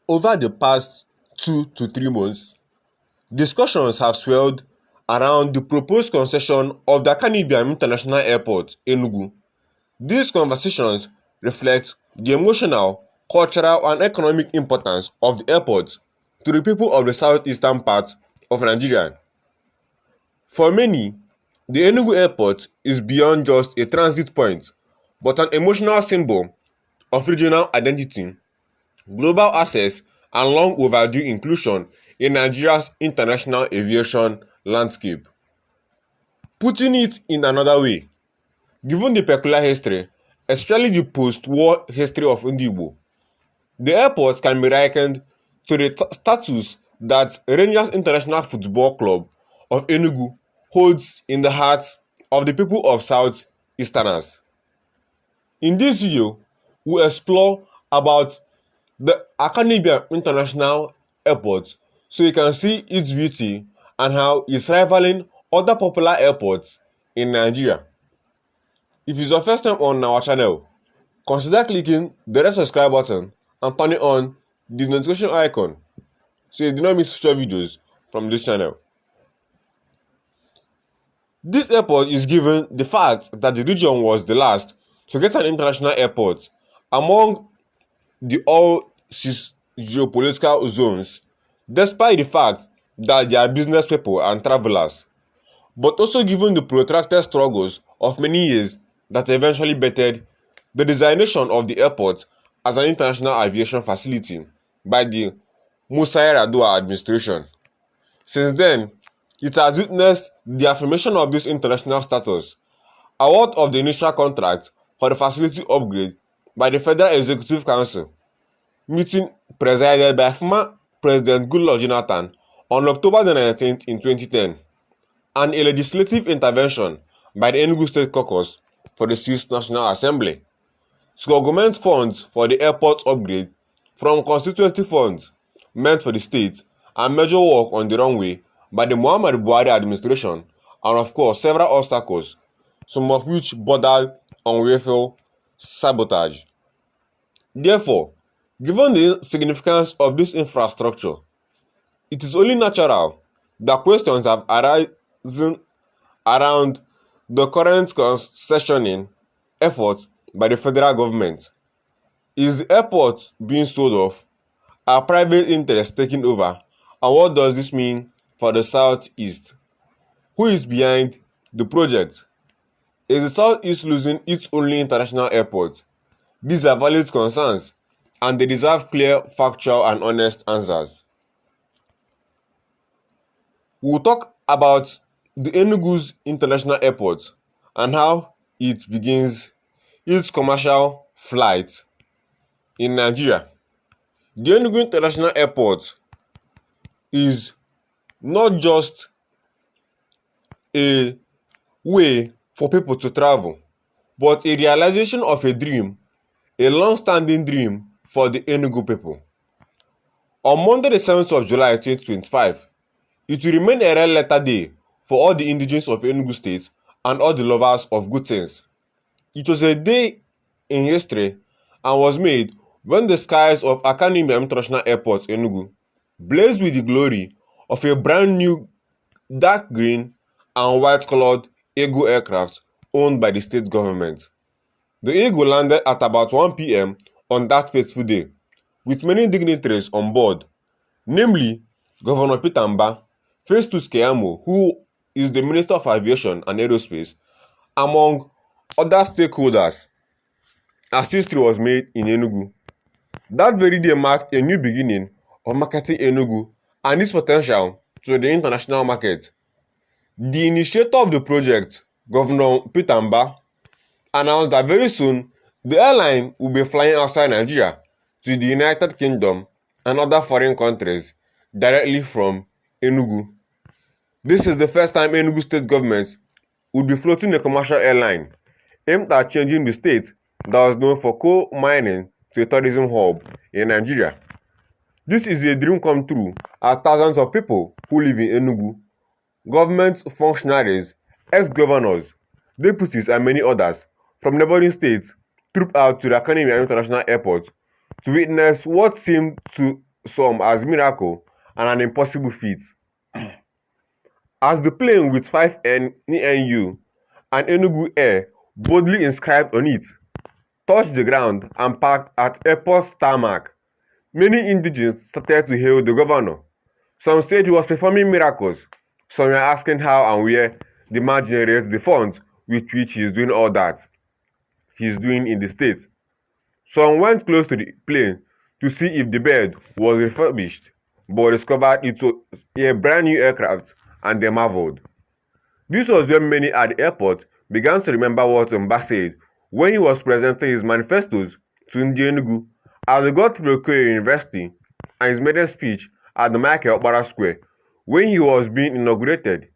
Over the past 2 to 3 months, discussions have swirled around the proposed concession of the Caribbean International Airport, Enugu. These conversations reflect the emotional, cultural, and economic importance of the airport to the people of the southeastern part of Nigeria. For many, the Enugu Airport is beyond just a transit point, but an emotional symbol of regional identity, global access, and long overdue inclusion in Nigeria's international aviation landscape. Putting it in another way, given the peculiar history, especially the post-war history of Ndukwu, the airport can be likened to the status that Rangers International Football Club of Enugu holds in the hearts of the people of South Easterners. In this video, we explore about the Caribbean International Airport so you can see its beauty and how it's rivaling other popular airports in Nigeria. If it's your first time on our channel, consider clicking the red subscribe button and turning on the notification icon so you do not miss future videos from this channel. This airport is given the fact that the region was the last to get an international airport among the all six geopolitical zones, despite the fact that they are business people and travelers, but also given the protracted struggles of many years that eventually bettered the designation of the airport as an international aviation facility by the Musa Yar'Adua administration. Since then, it has witnessed the affirmation of this international status, award of the initial contract for the facility upgrade by the Federal Executive Council, meeting presided by former President Goodluck Jonathan on October 19th in 2010, and a legislative intervention by the Enugu State Caucus for the 6th National Assembly to augment funds for the airport upgrade from constituency funds meant for the state and major work on the runway by the Muhammadu Buhari administration, and of course several obstacles, some of which bordered on willful sabotage. Therefore, given the significance of this infrastructure, it is only natural that questions have arisen around the current concessioning efforts by the federal government. Is the airport being sold off? Are private interests taking over? And what does this mean for the Southeast? Who is behind the project? Is the Southeast losing its only international airport? These are valid concerns, and they deserve clear, factual, and honest answers. We'll talk about the Enugu's International Airport and how it begins its commercial flight in Nigeria. The Enugu International Airport is not just a way for people to travel, but a realization of a dream, a long-standing dream for the Enugu people. On Monday the 7th of July 2025, it will remain a red letter day for all the indigenes of Enugu State and all the lovers of good things. It was a day in history and was made when the skies of Akanime International Airport, Enugu, blazed with the glory of a brand new dark green and white colored Eagle aircraft owned by the state government. The Eagle landed at about 1 p.m. on that fateful day, with many dignitaries on board, namely Governor Peter Mbah, Festus Keyamo, who is the Minister of Aviation and Aerospace, among other stakeholders, as history was made in Enugu. That very day marked a new beginning of marketing Enugu and its potential to the international market. The initiator of the project, Governor Peter Mbah, announced that very soon the airline will be flying outside Nigeria to the United Kingdom and other foreign countries directly from Enugu. This is the first time Enugu State government would be floating a commercial airline aimed at changing the state that was known for coal mining to a tourism hub in Nigeria. This is a dream come true as thousands of people who live in Enugu, government functionaries, ex-governors, deputies and many others from neighboring states trooped out to the Akanime International Airport to witness what seemed to some as miracle and an impossible feat. As the plane with 5 NENU and Enugu Air boldly inscribed on it touched the ground and parked at airport's tarmac, many indigents started to hail the governor. Some said he was performing miracles. Some were asking how and where the man generates the funds with which he is doing all that he is doing in the state. Some went close to the plane to see if the bird was refurbished, but discovered it was a brand new aircraft, and they marveled. This was when many at the airport began to remember what Mbah said when he was presenting his manifestos to Enugu at the Godfrey University and his maiden speech at the Michael Okpara Square when he was being inaugurated.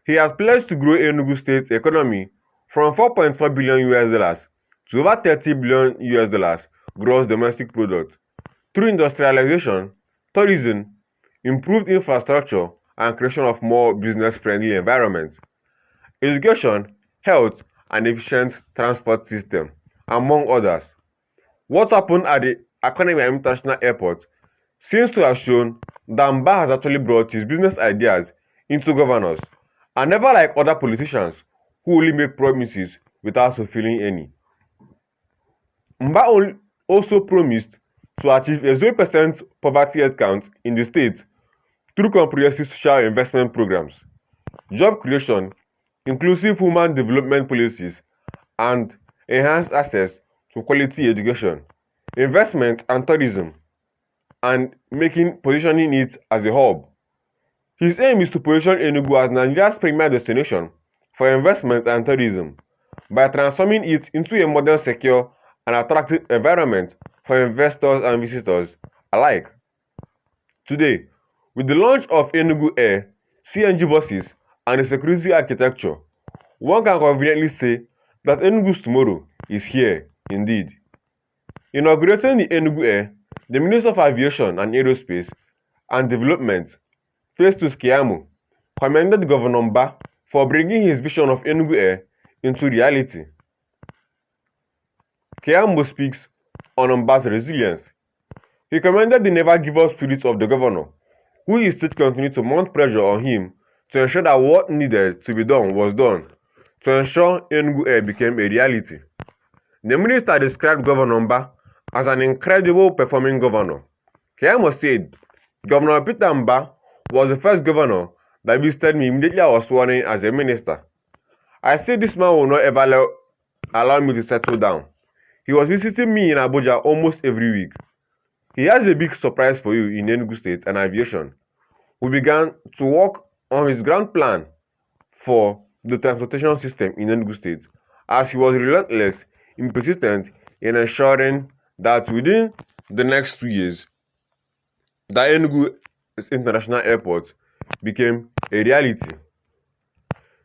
He has pledged to grow Enugu State's economy from $4.4 billion to over $30 billion gross domestic product through industrialization, tourism, improved infrastructure, and creation of more business-friendly environments, education, health, and efficient transport system, among others. What happened at the Academy International Airport seems to have shown that Mbah has actually brought his business ideas into governance, and never like other politicians who only make promises without fulfilling any. Mbah also promised to achieve a 0% poverty rate count in the state through comprehensive social investment programs, job creation, inclusive human development policies, and enhanced access to quality education, investment and tourism, and positioning it as a hub. His aim is to position Enugu as Nigeria's premier destination for investment and tourism by transforming it into a modern, secure, and attractive environment for investors and visitors alike. Today, with the launch of Enugu Air, CNG buses, and a security architecture, one can conveniently say that Enugu's tomorrow is here indeed. Inaugurating the Enugu Air, the Minister of Aviation and Aerospace and Development, Festus Keyamo, commended Governor Mbah for bringing his vision of Enugu Air into reality. Keyamo speaks on Mbah's resilience. He commended the never-give-up spirit of the governor, who instead continued to mount pressure on him to ensure that what needed to be done was done, to ensure Enugu Air became a reality. The minister described Governor Mbah as an incredible performing governor. Keyamo said, Governor Peter Mbah was the first governor that visited me immediately I was sworn in as a minister. I said this man will not ever allow me to settle down. He was visiting me in Abuja almost every week. He has a big surprise for you in Enugu State and aviation. We began to work on his grand plan for the transportation system in Enugu State, as he was relentless and persistent in ensuring that within the next 2 years, the Enugu International Airport became a reality.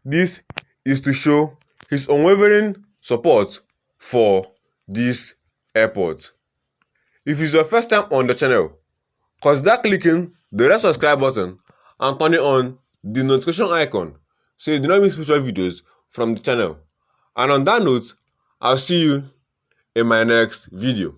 This is to show his unwavering support for this airport. If it's your first time on the channel, consider clicking the red subscribe button and turning on the notification icon so you do not miss future videos from the channel. And on that note, I'll see you in my next video.